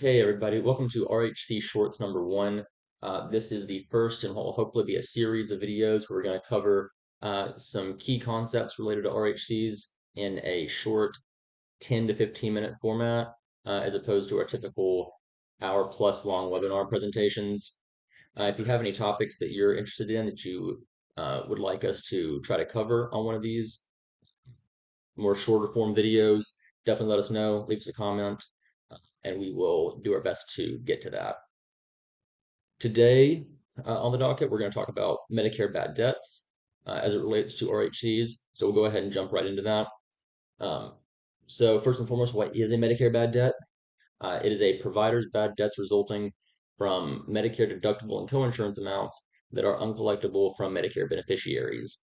Hey everybody, welcome to RHC Shorts number one. This is the first and will hopefully be a series of videos where we're going to cover some key concepts related to RHCs in a short 10 to 15 minute format, as opposed to our typical hour plus long webinar presentations. If you have any topics that you're interested in that you would like us to try to cover on one of these more shorter form videos, definitely let us know, leave us a comment, and we will do our best to get to that. Today on the docket, we're going to talk about Medicare bad debts as it relates to RHCs. So we'll go ahead and jump right into that. Um, so first and foremost, what is a Medicare bad debt? It is a provider's bad debts resulting from Medicare deductible and coinsurance amounts that are uncollectible from Medicare beneficiaries.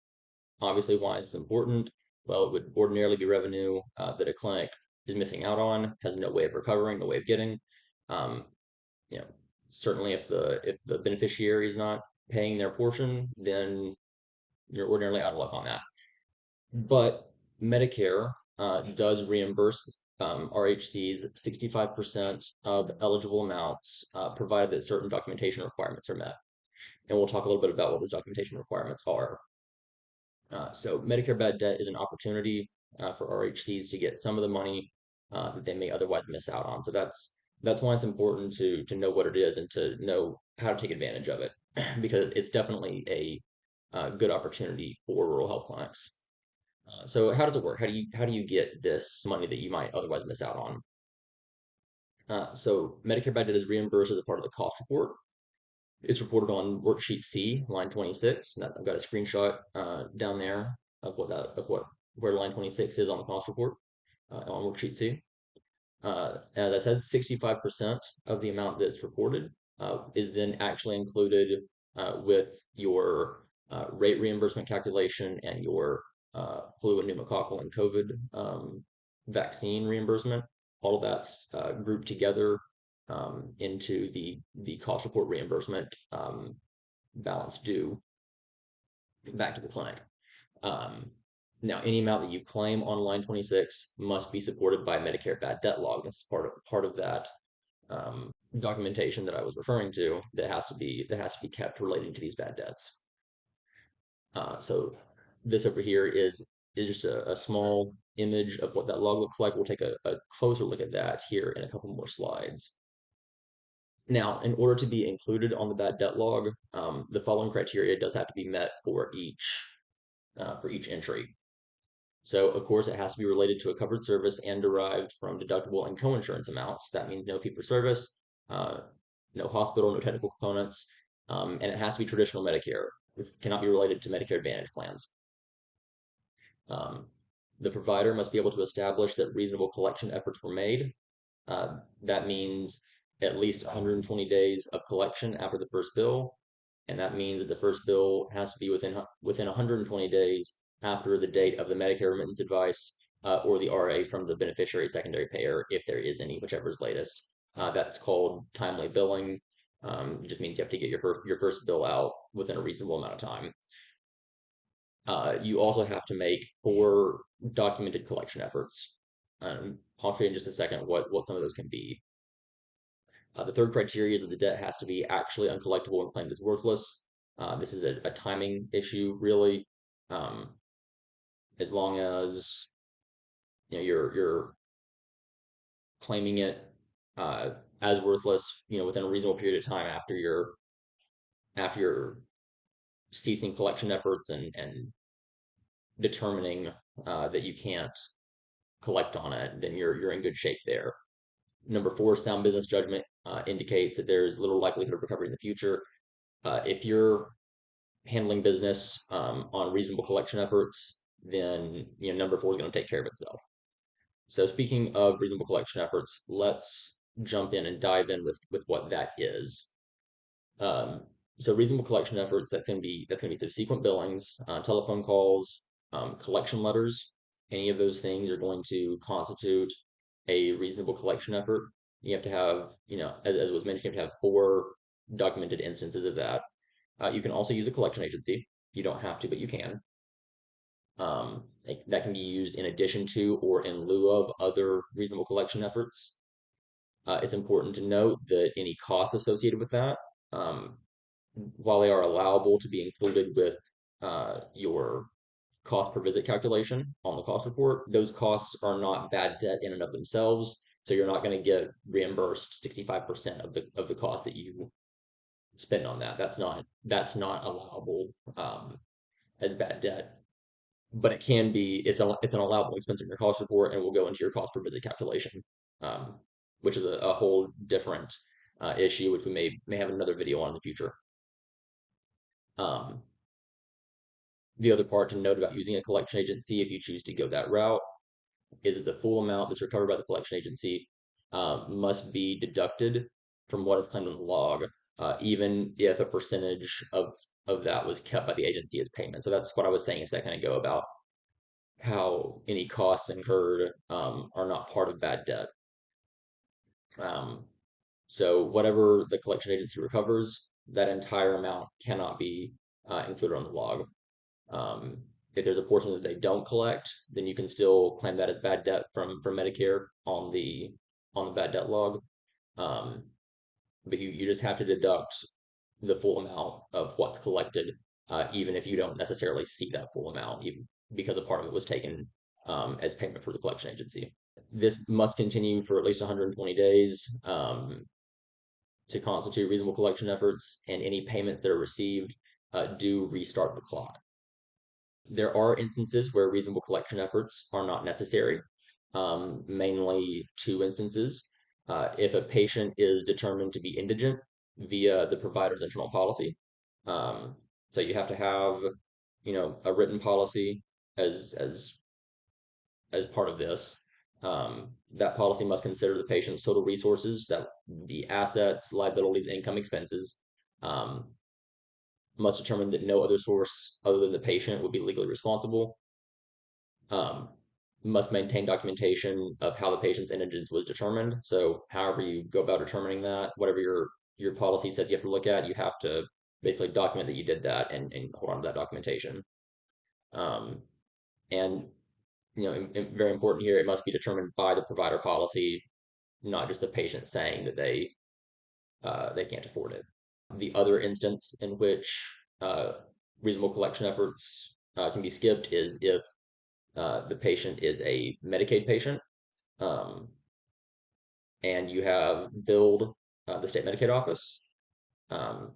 Obviously, why is this important? Well, it would ordinarily be revenue that a clinic is missing out on, has no way of recovering, no way of getting. Um, you know, certainly if the beneficiary is not paying their portion, then you're ordinarily out of luck on that. But Medicare does reimburse RHCs 65% of eligible amounts, provided that certain documentation requirements are met. And we'll talk a little bit about what those documentation requirements are. So Medicare bad debt is an opportunity for RHCs to get some of the money that they may otherwise miss out on. So that's why it's important to know what it is and to know how to take advantage of it, because it's definitely a good opportunity for rural health clinics. So how does it work? How do you get this money that you might otherwise miss out on? So Medicare bad debt is reimbursed as a part of the cost report. It's reported on worksheet C, line 26. And I've got a screenshot down there of what where line 26 is on the cost report on worksheet C. As I said, 65% of the amount that's reported is then actually included with your rate reimbursement calculation and your flu and pneumococcal and COVID vaccine reimbursement. All of that's grouped together into the cost report reimbursement balance due back to the clinic. Um, Now, any amount that you claim on line 26 must be supported by a Medicare bad debt log. That's part of that documentation that I was referring to that has to be kept relating to these bad debts. So this over here is just a small image of what that log looks like. We'll take a closer look at that here in a couple more slides. Now, in order to be included on the bad debt log, the following criteria does have to be met for each entry. So, of course, it has to be related to a covered service and derived from deductible and coinsurance amounts. That means no fee for service, uh, no hospital, no technical components, and it has to be traditional Medicare. This cannot be related to Medicare Advantage plans. Um, the provider must be able to establish that reasonable collection efforts were made. That means at least 120 days of collection after the first bill, and that means that the first bill has to be within 120 days after the date of the Medicare remittance advice or the RA from the beneficiary secondary payer, if there is any, whichever is latest. That's called timely billing. It just means you have to get your first bill out within a reasonable amount of time. You also have to make 4 documented collection efforts. I'll show you in just a second what some of those can be. The third criteria is that the debt has to be actually uncollectible and claimed as worthless. This is a timing issue, really. Um, as long as you're claiming it uh, as worthless, within a reasonable period of time after you're ceasing collection efforts and determining that you can't collect on it, then you're in good shape there. Number 4, sound business judgment indicates that there's little likelihood of recovery in the future. If you're handling business on reasonable collection efforts, then number 4 is going to take care of itself. So speaking of reasonable collection efforts, let's jump in and dive in with what that is. So reasonable collection efforts, that's going to be subsequent billings, telephone calls, collection letters. Any of those things are going to constitute a reasonable collection effort. You have to have, as was mentioned, you have to have 4 documented instances of that. You can also use a collection agency. You don't have to, but you can. That can be used in addition to or in lieu of other reasonable collection efforts. It's important to note that any costs associated with that, um, while they are allowable to be included with your cost per visit calculation on the cost report, those costs are not bad debt in and of themselves. So you're not going to get reimbursed 65% of the cost that you spend on that. That's not allowable as bad debt, but it can be. It's an allowable expense in your cost report, and will go into your cost per visit calculation, um, which is a whole different issue, which we may have another video on in the future. Um, the other part to note about using a collection agency, if you choose to go that route, is that the full amount that's recovered by the collection agency must be deducted from what is claimed on the log, even if a percentage of that was kept by the agency as payment. So that's what I was saying a second ago about how any costs incurred are not part of bad debt. Um, so whatever the collection agency recovers, that entire amount cannot be included on the log. Um, if there's a portion that they don't collect, then you can still claim that as bad debt from Medicare on the bad debt log. Um, but you just have to deduct the full amount of what's collected, even if you don't necessarily see that full amount, even because a part of it was taken as payment for the collection agency. This must continue for at least 120 days to constitute reasonable collection efforts, and any payments that are received do restart the clock. There are instances where reasonable collection efforts are not necessary, mainly two instances. If a patient is determined to be indigent via the provider's internal policy, um, so you have to have, a written policy as as as part of this. That policy must consider the patient's total resources, that be assets, liabilities, income, expenses. Um, must determine that no other source other than the patient would be legally responsible. Um, must maintain documentation of how the patient's indigence was determined. So, however you go about determining that, whatever your policy says you have to look at, you have to basically document that you did that and hold on to that documentation. Um, and very important here, it must be determined by the provider policy, not just the patient saying that they can't afford it. The other instance in which reasonable collection efforts can be skipped is if the patient is a Medicaid patient, um, and you have billed the state Medicaid office. Um,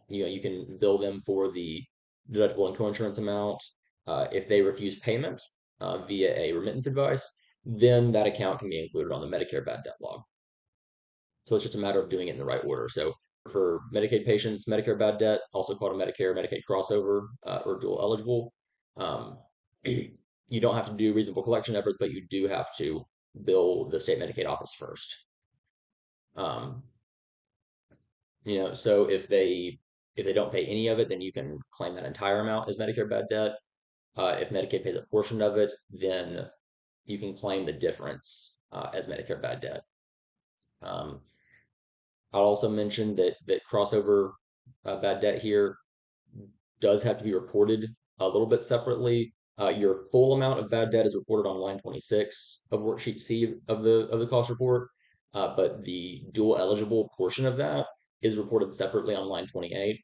you can bill them for the deductible and coinsurance amount. If they refuse payment via a remittance advice, then that account can be included on the Medicare bad debt log. So it's just a matter of doing it in the right order. So for Medicaid patients, Medicare bad debt, also called a Medicare Medicaid crossover or dual eligible, um, you don't have to do reasonable collection efforts, but you do have to bill the state Medicaid office first. Um, so if they don't pay any of it, then you can claim that entire amount as Medicare bad debt. If Medicaid pays a portion of it, then you can claim the difference as Medicare bad debt. Um, I'll also mention that crossover bad debt here does have to be reported a little bit separately. Your full amount of bad debt is reported on line 26 of worksheet C of the cost report, but the dual eligible portion of that is reported separately on line 28.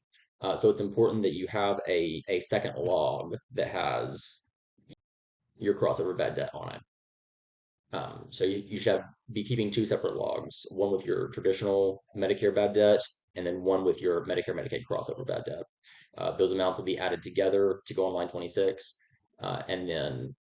So it's important that you have a second log that has your crossover bad debt on it. So you should be keeping two separate logs, one with your traditional Medicare bad debt, and then one with your Medicare Medicaid crossover bad debt. Those amounts will be added together to go on line 26, and then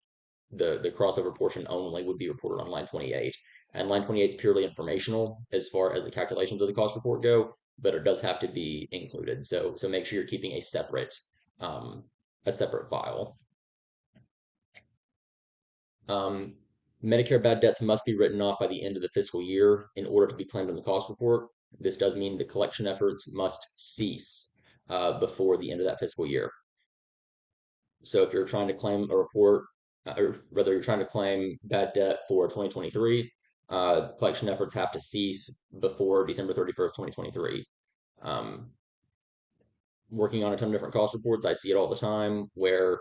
the crossover portion only would be reported on line 28. And line 28 is purely informational as far as the calculations of the cost report go, but it does have to be included. So make sure you're keeping um, a separate file. Um, Medicare bad debts must be written off by the end of the fiscal year in order to be claimed on the cost report. This does mean the collection efforts must cease before the end of that fiscal year. So if you're trying to claim a report, or whether you're trying to claim bad debt for 2023, collection efforts have to cease before December 31st, 2023. Um, Working on a ton of different cost reports, I see it all the time where,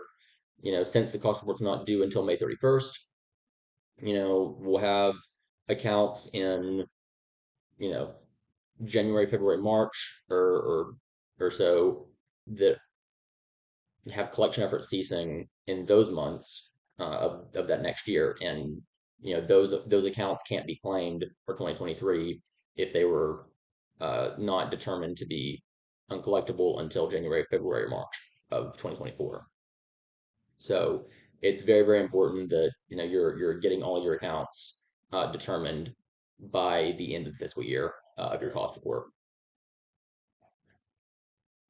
since the cost report's not due until May 31st, we'll have accounts in you know, January, February, March, or so that have collection efforts ceasing in those months of that next year, and those accounts can't be claimed for 2023 if they were not determined to be uncollectible until January, February, March of 2024. So it's very, very important that you're getting all your accounts determined by the end of the fiscal year of your cost report.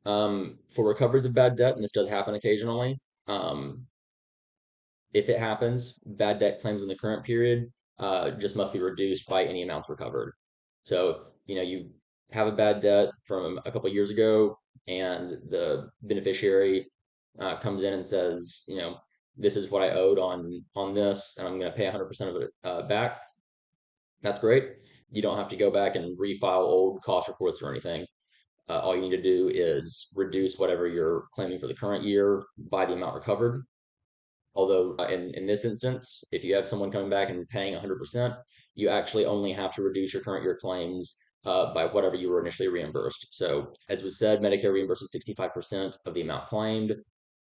For recoveries of bad debt, and this does happen occasionally, um, if it happens, bad debt claims in the current period just must be reduced by any amounts recovered. So, you have a bad debt from a couple of years ago, and the beneficiary comes in and says, this is what I owed on this, and I'm going to pay 100% of it back. That's great. You don't have to go back and refile old cost reports or anything. All you need to do is reduce whatever you're claiming for the current year by the amount recovered. Although in this instance, if you have someone coming back and paying 100%, you actually only have to reduce your current year claims by whatever you were initially reimbursed. So as was said, Medicare reimburses 65% of the amount claimed.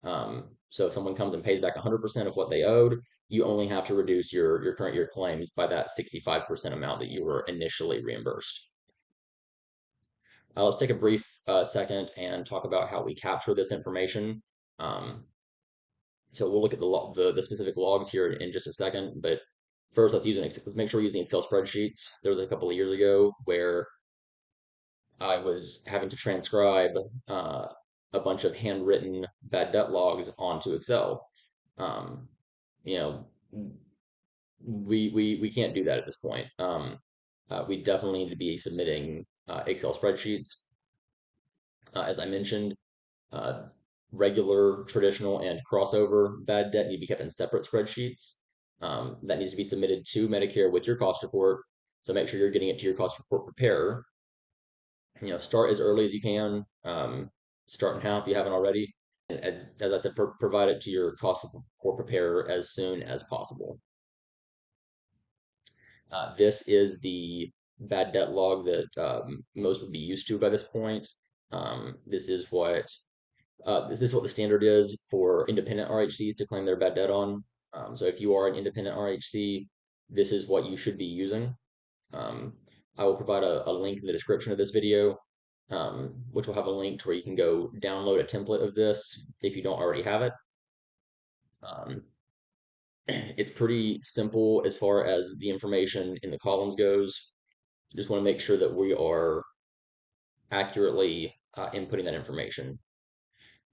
So if someone comes and pays back 100% of what they owed, you only have to reduce your current year claims by that 65% amount that you were initially reimbursed. Let's take a brief second and talk about how we capture this information. Um, so we'll look at the specific logs here in just a second, but first let's make sure we're using Excel spreadsheets. There was a couple of years ago where I was having to transcribe a bunch of handwritten bad debt logs onto Excel. Um, you know, we can't do that at this point. We definitely need to be submitting Excel spreadsheets. As I mentioned, uh, regular, traditional, and crossover bad debt need to be kept in separate spreadsheets. That needs to be submitted to Medicare with your cost report. So make sure you're getting it to your cost report preparer. Start as early as you can. Start now if you haven't already. And as I said, provide it to your cost report preparer as soon as possible. This is the bad debt log that most would be used to by this point. This is what Is this what the standard is for independent RHCs to claim their bad debt on? So if you are an independent RHC, this is what you should be using. I will provide a link in the description of this video, which will have a link to where you can go download a template of this if you don't already have it. It's pretty simple as far as the information in the columns goes. Just want to make sure that we are accurately inputting that information.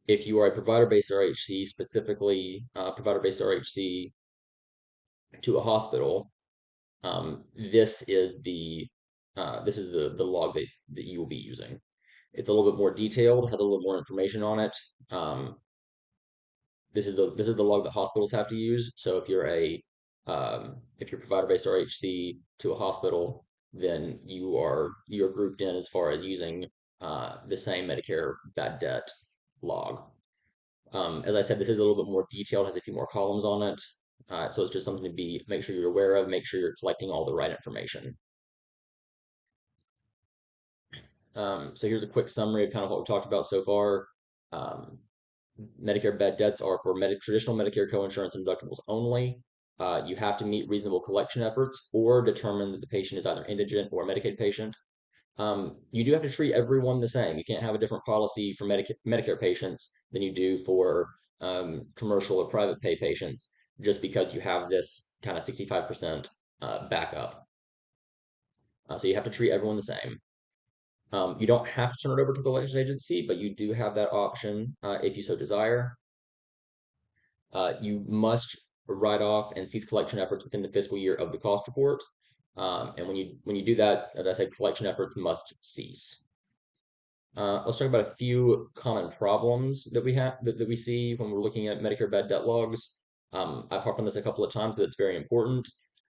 If you are a provider-based RHC, specifically provider-based RHC to a hospital, this is the log that you will be using. It's a little bit more detailed, has a little more information on it. This is the log that hospitals have to use. So if you're provider-based RHC to a hospital, then you're grouped in as far as using the same Medicare bad debt log. As I said, this is a little bit more detailed, has a few more columns on it. So it's just something to make sure you're aware of, make sure you're collecting all the right information. So here's a quick summary of kind of what we've talked about so far. Um, Medicare bad debts are for traditional Medicare coinsurance and deductibles only. You have to meet reasonable collection efforts or determine that the patient is either indigent or a Medicaid patient. You do have to treat everyone the same. You can't have a different policy for Medicare patients than you do for commercial or private pay patients, just because you have this kind of 65% backup. So you have to treat everyone the same. You don't have to turn it over to the collection agency, but you do have that option if you so desire. You must write off and cease collection efforts within the fiscal year of the cost report. And when you do that, as I said, collection efforts must cease. Let's talk about a few common problems that we see when we're looking at Medicare bad debt logs. I've harped on this a couple of times, but it's very important.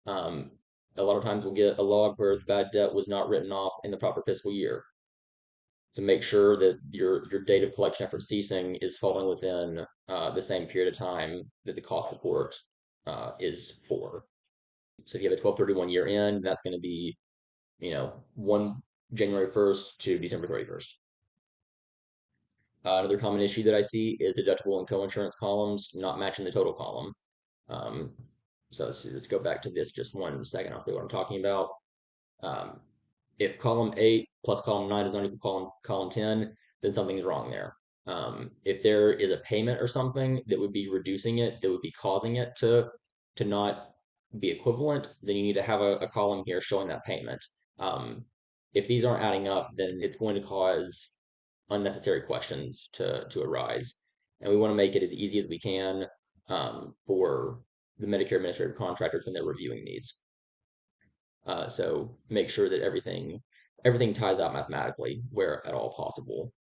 A lot of times we'll get a log where the bad debt was not written off in the proper fiscal year. So make sure that your date of collection effort ceasing is falling within the same period of time that the cost report is for. So if you have a 12/31 year end, that's going to be 1 January 1st to December 31st. Another common issue that I see is deductible and coinsurance columns not matching the total column. Um, so let's go back to this just 1 second. I'll tell you what I'm talking about. Um, if column 8 plus column 9 does not equal column 10, then something's wrong there. If there is a payment or something that would be reducing it, that would be causing it to not be equivalent, then you need to have a column here showing that payment. If these aren't adding up, then it's going to cause unnecessary questions to arise. And we want to make it as easy as we can for the Medicare administrative contractors when they're reviewing these. So make sure that everything ties out mathematically where at all possible.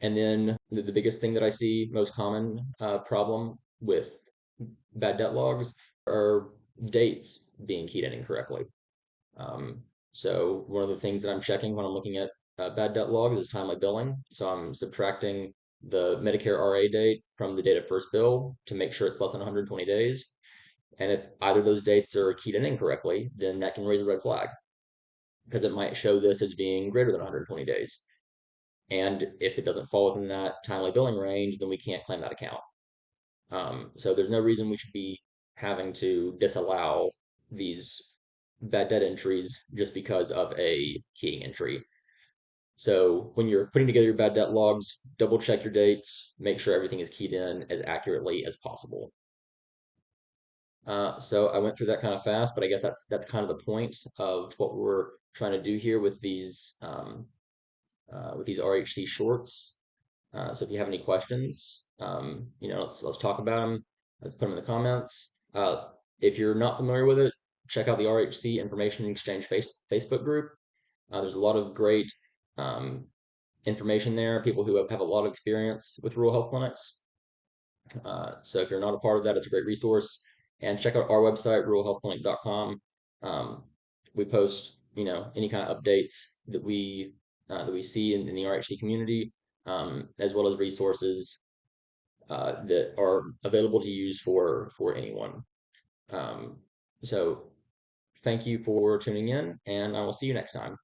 And then the biggest thing that I see, most common problem with bad debt logs are dates being keyed in incorrectly. So one of the things that I'm checking when I'm looking at bad debt logs is timely billing. So I'm subtracting the Medicare RA date from the date of first bill to make sure it's less than 120 days. And if either of those dates are keyed in incorrectly, then that can raise a red flag because it might show this as being greater than 120 days. And if it doesn't fall within that timely billing range, then we can't claim that account. So there's no reason we should be having to disallow these bad debt entries just because of a keying entry. So when you're putting together your bad debt logs, double check your dates, make sure everything is keyed in as accurately as possible. So I went through that kind of fast, but I guess that's kind of the point of what we're trying to do here with these RHC shorts. So if you have any questions, let's talk about them. Let's put them in the comments. If you're not familiar with it, check out the RHC Information Exchange Facebook group. There's a lot of great um, information there. People who have a lot of experience with rural health clinics. So if you're not a part of that, it's a great resource. And check out our website, ruralhealthclinic.com. We post, any kind of updates that we see in the RHC community, as well as resources that are available to use for anyone. So thank you for tuning in, and I will see you next time.